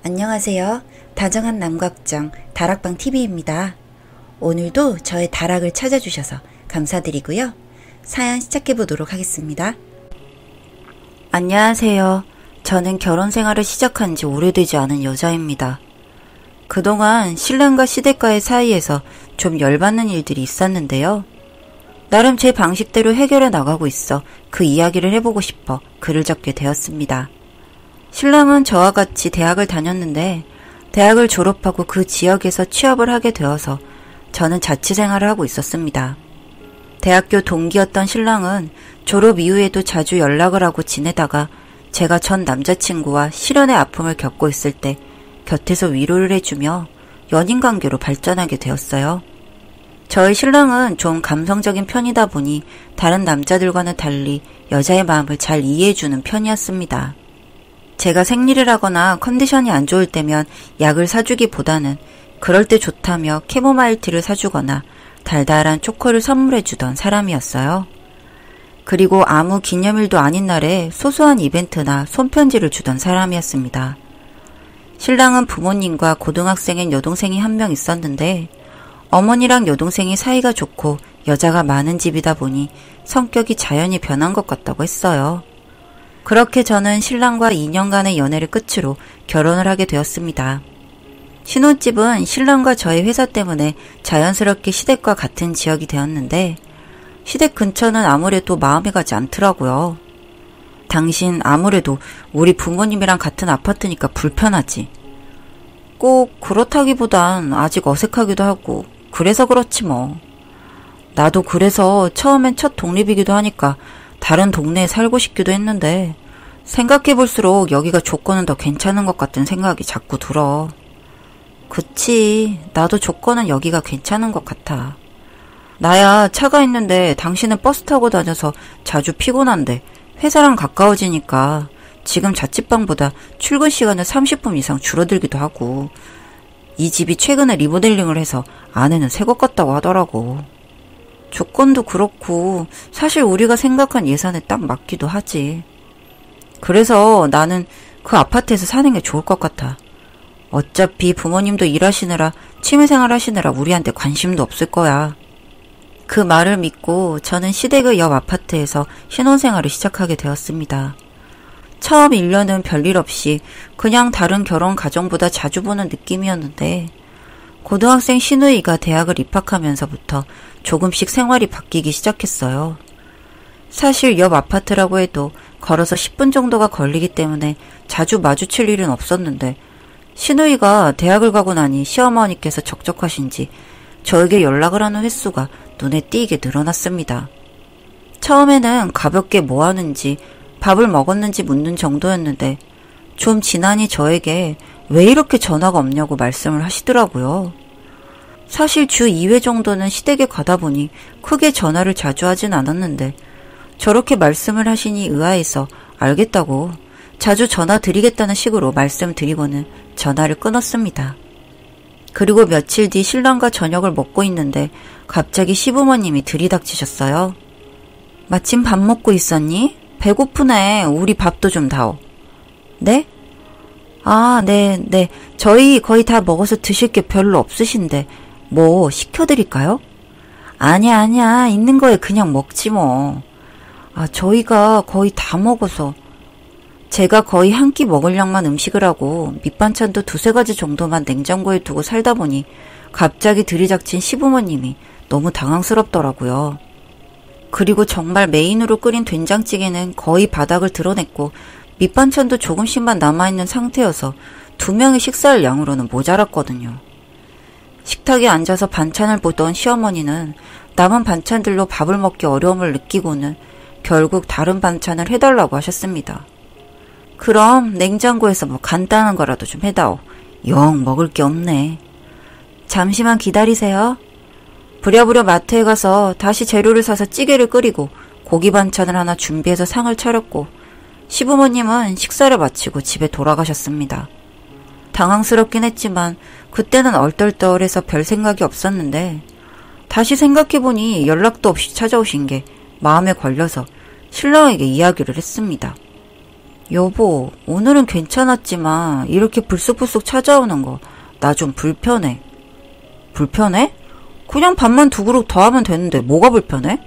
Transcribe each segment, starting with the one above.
안녕하세요. 다정한 남걱정 다락방TV입니다. 오늘도 저의 다락을 찾아주셔서 감사드리고요. 사연 시작해보도록 하겠습니다. 안녕하세요. 저는 결혼 생활을 시작한 지 오래되지 않은 여자입니다. 그동안 신랑과 시댁과의 사이에서 좀 열받는 일들이 있었는데요. 나름 제 방식대로 해결해 나가고 있어 그 이야기를 해보고 싶어 글을 적게 되었습니다. 신랑은 저와 같이 대학을 다녔는데 대학을 졸업하고 그 지역에서 취업을 하게 되어서 저는 자취생활을 하고 있었습니다. 대학교 동기였던 신랑은 졸업 이후에도 자주 연락을 하고 지내다가 제가 전 남자친구와 실연의 아픔을 겪고 있을 때 곁에서 위로를 해주며 연인관계로 발전하게 되었어요. 저희 신랑은 좀 감성적인 편이다 보니 다른 남자들과는 달리 여자의 마음을 잘 이해해주는 편이었습니다. 제가 생리를 하거나 컨디션이 안 좋을 때면 약을 사주기보다는 그럴 때 좋다며 캐모마일티를 사주거나 달달한 초코를 선물해주던 사람이었어요. 그리고 아무 기념일도 아닌 날에 소소한 이벤트나 손편지를 주던 사람이었습니다. 신랑은 부모님과 고등학생인 여동생이 한 명 있었는데 어머니랑 여동생이 사이가 좋고 여자가 많은 집이다 보니 성격이 자연히 변한 것 같다고 했어요. 그렇게 저는 신랑과 2년간의 연애를 끝으로 결혼을 하게 되었습니다. 신혼집은 신랑과 저의 회사 때문에 자연스럽게 시댁과 같은 지역이 되었는데 시댁 근처는 아무래도 마음에 가지 않더라고요. 당신 아무래도 우리 부모님이랑 같은 아파트니까 불편하지. 꼭 그렇다기보단 아직 어색하기도 하고 그래서 그렇지 뭐. 나도 그래서 처음엔 첫 독립이기도 하니까 다른 동네에 살고 싶기도 했는데 생각해볼수록 여기가 조건은 더 괜찮은 것 같은 생각이 자꾸 들어. 그치, 나도 조건은 여기가 괜찮은 것 같아. 나야 차가 있는데 당신은 버스 타고 다녀서 자주 피곤한데 회사랑 가까워지니까 지금 자취방보다 출근 시간은 30분 이상 줄어들기도 하고 이 집이 최근에 리모델링을 해서 안에는 새 것 같다고 하더라고. 조건도 그렇고 사실 우리가 생각한 예산에 딱 맞기도 하지. 그래서 나는 그 아파트에서 사는 게 좋을 것 같아. 어차피 부모님도 일하시느라 취미생활 하시느라 우리한테 관심도 없을 거야. 그 말을 믿고 저는 시댁의 옆 아파트에서 신혼생활을 시작하게 되었습니다. 처음 1년은 별일 없이 그냥 다른 결혼 가정보다 자주 보는 느낌이었는데 고등학생 신우이가 대학을 입학하면서부터 조금씩 생활이 바뀌기 시작했어요. 사실 옆 아파트라고 해도 걸어서 10분 정도가 걸리기 때문에 자주 마주칠 일은 없었는데 신우이가 대학을 가고 나니 시어머니께서 적적하신지 저에게 연락을 하는 횟수가 눈에 띄게 늘어났습니다. 처음에는 가볍게 뭐 하는지 밥을 먹었는지 묻는 정도였는데 좀 지나니 저에게 왜 이렇게 전화가 없냐고 말씀을 하시더라고요. 사실 주 2회 정도는 시댁에 가다 보니 크게 전화를 자주 하진 않았는데 저렇게 말씀을 하시니 의아해서 알겠다고 자주 전화 드리겠다는 식으로 말씀드리고는 전화를 끊었습니다. 그리고 며칠 뒤 신랑과 저녁을 먹고 있는데 갑자기 시부모님이 들이닥치셨어요. 마침 밥 먹고 있었니? 배고프네. 우리 밥도 좀 다오. 네? 아, 네. 저희 거의 다 먹어서 드실 게 별로 없으신데 뭐 시켜드릴까요? 아니야. 있는 거에 그냥 먹지 뭐. 아, 저희가 거의 다 먹어서. 제가 거의 한 끼 먹을 양만 음식을 하고 밑반찬도 2-3가지 정도만 냉장고에 두고 살다 보니 갑자기 들이닥친 시부모님이 너무 당황스럽더라고요. 그리고 정말 메인으로 끓인 된장찌개는 거의 바닥을 드러냈고 밑반찬도 조금씩만 남아있는 상태여서 2명의 식사할 양으로는 모자랐거든요. 식탁에 앉아서 반찬을 보던 시어머니는 남은 반찬들로 밥을 먹기 어려움을 느끼고는 결국 다른 반찬을 해달라고 하셨습니다. 그럼 냉장고에서 뭐 간단한 거라도 좀 해다오. 영 먹을 게 없네. 잠시만 기다리세요. 부랴부랴 마트에 가서 다시 재료를 사서 찌개를 끓이고 고기 반찬을 하나 준비해서 상을 차렸고 시부모님은 식사를 마치고 집에 돌아가셨습니다. 당황스럽긴 했지만 그때는 얼떨떨해서 별 생각이 없었는데 다시 생각해보니 연락도 없이 찾아오신 게 마음에 걸려서 신랑에게 이야기를 했습니다. 여보, 오늘은 괜찮았지만 이렇게 불쑥불쑥 찾아오는 거 나 좀 불편해. 불편해? 그냥 밥만 2그릇 더 하면 되는데 뭐가 불편해?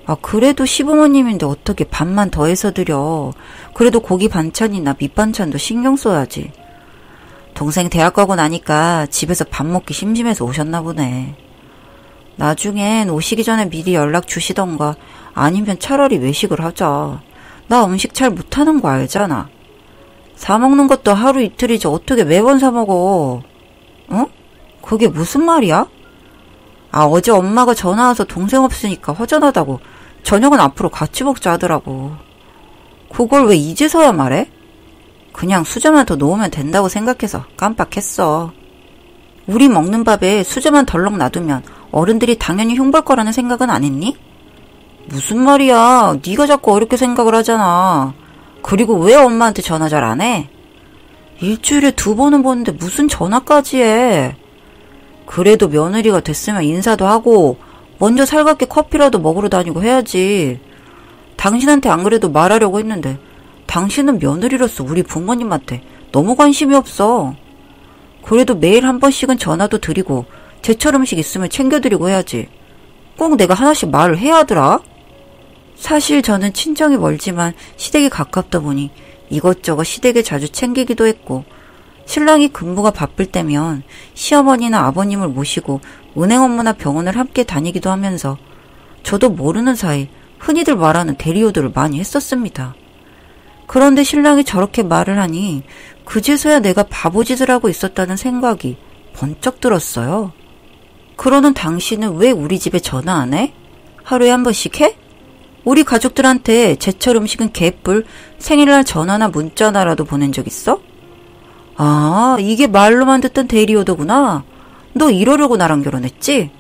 아, 그래도 시부모님인데 어떻게 밥만 더해서 드려. 그래도 고기 반찬이나 밑반찬도 신경 써야지. 동생 대학 가고 나니까 집에서 밥 먹기 심심해서 오셨나 보네. 나중엔 오시기 전에 미리 연락 주시던가 아니면 차라리 외식을 하자. 나 음식 잘 못하는 거 알잖아. 사 먹는 것도 하루 이틀이지 어떻게 매번 사 먹어. 응? 그게 무슨 말이야? 아, 어제 엄마가 전화 와서 동생 없으니까 허전하다고 저녁은 앞으로 같이 먹자 하더라고. 그걸 왜 이제서야 말해? 그냥 수저만 더 놓으면 된다고 생각해서 깜빡했어. 우리 먹는 밥에 수저만 덜렁 놔두면 어른들이 당연히 흉볼 거라는 생각은 안 했니? 무슨 말이야. 네가 자꾸 어렵게 생각을 하잖아. 그리고 왜 엄마한테 전화 잘 안 해? 일주일에 2번은 보는데 무슨 전화까지 해. 그래도 며느리가 됐으면 인사도 하고 먼저 살갑게 커피라도 먹으러 다니고 해야지. 당신한테 안 그래도 말하려고 했는데 당신은 며느리로서 우리 부모님한테 너무 관심이 없어. 그래도 매일 한 번씩은 전화도 드리고 제철 음식 있으면 챙겨드리고 해야지. 꼭 내가 하나씩 말을 해야 하더라. 사실 저는 친정이 멀지만 시댁이 가깝다 보니 이것저것 시댁에 자주 챙기기도 했고, 신랑이 근무가 바쁠 때면 시어머니나 아버님을 모시고 은행 업무나 병원을 함께 다니기도 하면서 저도 모르는 사이 흔히들 말하는 대리효도를 많이 했었습니다. 그런데 신랑이 저렇게 말을 하니 그제서야 내가 바보짓을 하고 있었다는 생각이 번쩍 들었어요. 그러는 당신은 왜 우리 집에 전화 안 해? 하루에 한 번씩 해? 우리 가족들한테 제철 음식은 개뿔, 생일날 전화나 문자나라도 보낸 적 있어? 아, 이게 말로만 듣던 대리효도구나. 너 이러려고 나랑 결혼했지?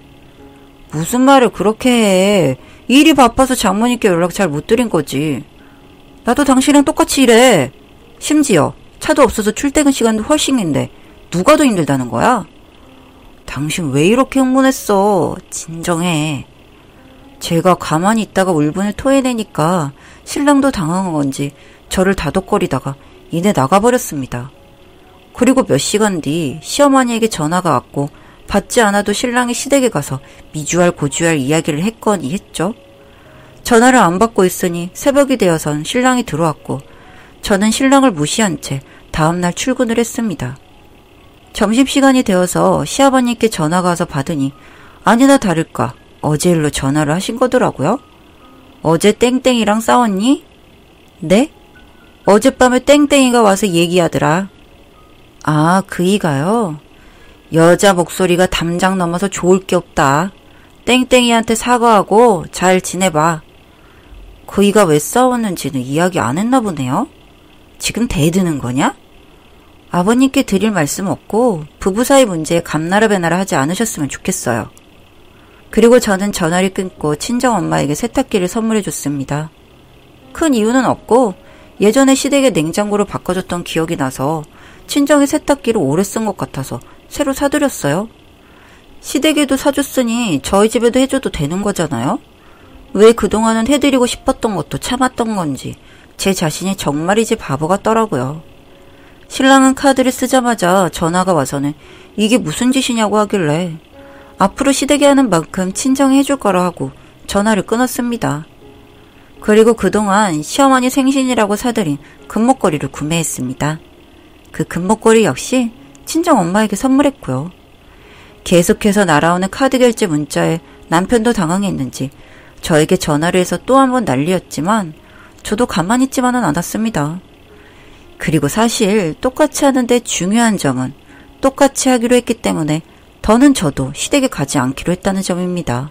무슨 말을 그렇게 해. 일이 바빠서 장모님께 연락 잘 못 드린 거지. 나도 당신이랑 똑같이 일해. 심지어 차도 없어서 출퇴근 시간도 훨씬 긴데 누가 더 힘들다는 거야? 당신 왜 이렇게 흥분했어? 진정해. 제가 가만히 있다가 울분을 토해내니까 신랑도 당황한 건지 저를 다독거리다가 이내 나가버렸습니다. 그리고 몇 시간 뒤 시어머니에게 전화가 왔고 받지 않아도 신랑이 시댁에 가서 미주알 고주알 이야기를 했거니 했죠. 전화를 안 받고 있으니 새벽이 되어선 신랑이 들어왔고 저는 신랑을 무시한 채 다음날 출근을 했습니다. 점심시간이 되어서 시아버님께 전화가 와서 받으니 아니나 다를까 어제 일로 전화를 하신 거더라고요. 어제 땡땡이랑 싸웠니? 네? 어젯밤에 땡땡이가 와서 얘기하더라. 아, 그이가요? 여자 목소리가 담장 넘어서 좋을 게 없다. 땡땡이한테 사과하고 잘 지내봐. 그이가 왜 싸웠는지는 이야기 안 했나 보네요. 지금 대드는 거냐? 아버님께 드릴 말씀 없고 부부 사이 문제에 감나라 배나라 하지 않으셨으면 좋겠어요. 그리고 저는 전화를 끊고 친정엄마에게 세탁기를 선물해 줬습니다. 큰 이유는 없고 예전에 시댁에 냉장고를 바꿔줬던 기억이 나서 친정에 세탁기를 오래 쓴 것 같아서 새로 사드렸어요. 시댁에도 사줬으니 저희 집에도 해줘도 되는 거잖아요. 왜 그동안은 해드리고 싶었던 것도 참았던 건지 제 자신이 정말이지 바보 같더라고요. 신랑은 카드를 쓰자마자 전화가 와서는 이게 무슨 짓이냐고 하길래 앞으로 시댁에 하는 만큼 친정에 해줄 거라 하고 전화를 끊었습니다. 그리고 그동안 시어머니 생신이라고 사드린 금목걸이를 구매했습니다. 그 금목걸이 역시 친정엄마에게 선물했고요. 계속해서 날아오는 카드 결제 문자에 남편도 당황했는지 저에게 전화를 해서 또 한 번 난리였지만 저도 가만히 있지만은 않았습니다. 그리고 사실 똑같이 하는데 중요한 점은 똑같이 하기로 했기 때문에 더는 저도 시댁에 가지 않기로 했다는 점입니다.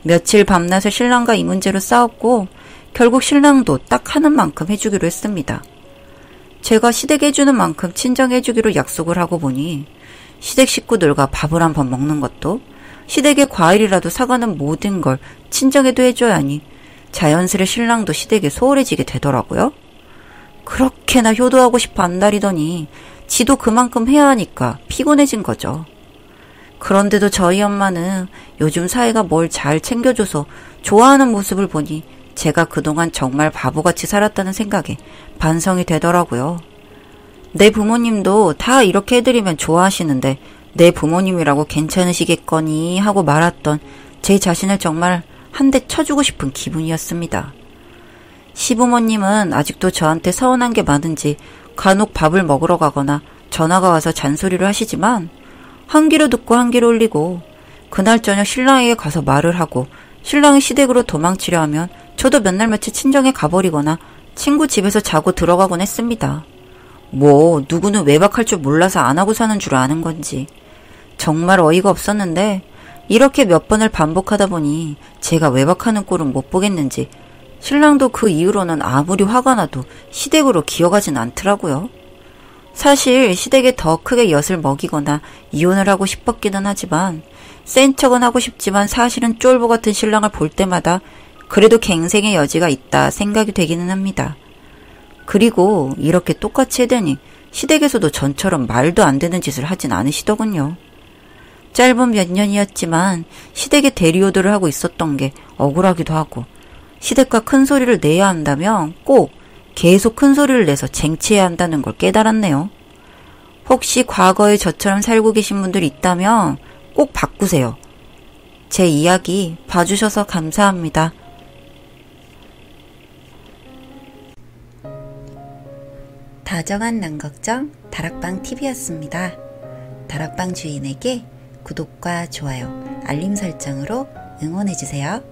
며칠 밤낮을 신랑과 이 문제로 싸웠고 결국 신랑도 딱 하는 만큼 해주기로 했습니다. 제가 시댁 해주는 만큼 친정 해주기로 약속을 하고 보니 시댁 식구들과 밥을 한번 먹는 것도 시댁에 과일이라도 사가는 모든 걸 친정에도 해줘야 하니 자연스레 신랑도 시댁에 소홀해지게 되더라고요. 그렇게나 효도하고 싶어 안달이더니 지도 그만큼 해야 하니까 피곤해진 거죠. 그런데도 저희 엄마는 요즘 사이가 뭘 잘 챙겨줘서 좋아하는 모습을 보니 제가 그동안 정말 바보같이 살았다는 생각에 반성이 되더라고요. 내 부모님도 다 이렇게 해드리면 좋아하시는데 내 부모님이라고 괜찮으시겠거니 하고 말았던 제 자신을 정말 한 대 쳐주고 싶은 기분이었습니다. 시부모님은 아직도 저한테 서운한 게 많은지 간혹 밥을 먹으러 가거나 전화가 와서 잔소리를 하시지만 한 귀로 듣고 한 귀로 올리고 그날 저녁 신랑에게 가서 말을 하고 신랑이 시댁으로 도망치려 하면 저도 몇 날 며칠 친정에 가버리거나 친구 집에서 자고 들어가곤 했습니다. 뭐 누구는 외박할 줄 몰라서 안 하고 사는 줄 아는 건지 정말 어이가 없었는데 이렇게 몇 번을 반복하다 보니 제가 외박하는 꼴은 못 보겠는지 신랑도 그 이후로는 아무리 화가 나도 시댁으로 기어가진 않더라고요. 사실 시댁에 더 크게 엿을 먹이거나 이혼을 하고 싶었기는 하지만 센 척은 하고 싶지만 사실은 쫄보 같은 신랑을 볼 때마다 그래도 갱생의 여지가 있다 생각이 되기는 합니다. 그리고 이렇게 똑같이 해대니 시댁에서도 전처럼 말도 안 되는 짓을 하진 않으시더군요. 짧은 몇 년이었지만 시댁에 대리오더를 하고 있었던 게 억울하기도 하고 시댁과 큰 소리를 내야 한다면 꼭 계속 큰 소리를 내서 쟁취해야 한다는 걸 깨달았네요. 혹시 과거에 저처럼 살고 계신 분들이 있다면 꼭 바꾸세요. 제 이야기 봐주셔서 감사합니다. 다정한 남걱정 다락방 TV였습니다. 다락방 주인에게 구독과 좋아요, 알림 설정으로 응원해주세요.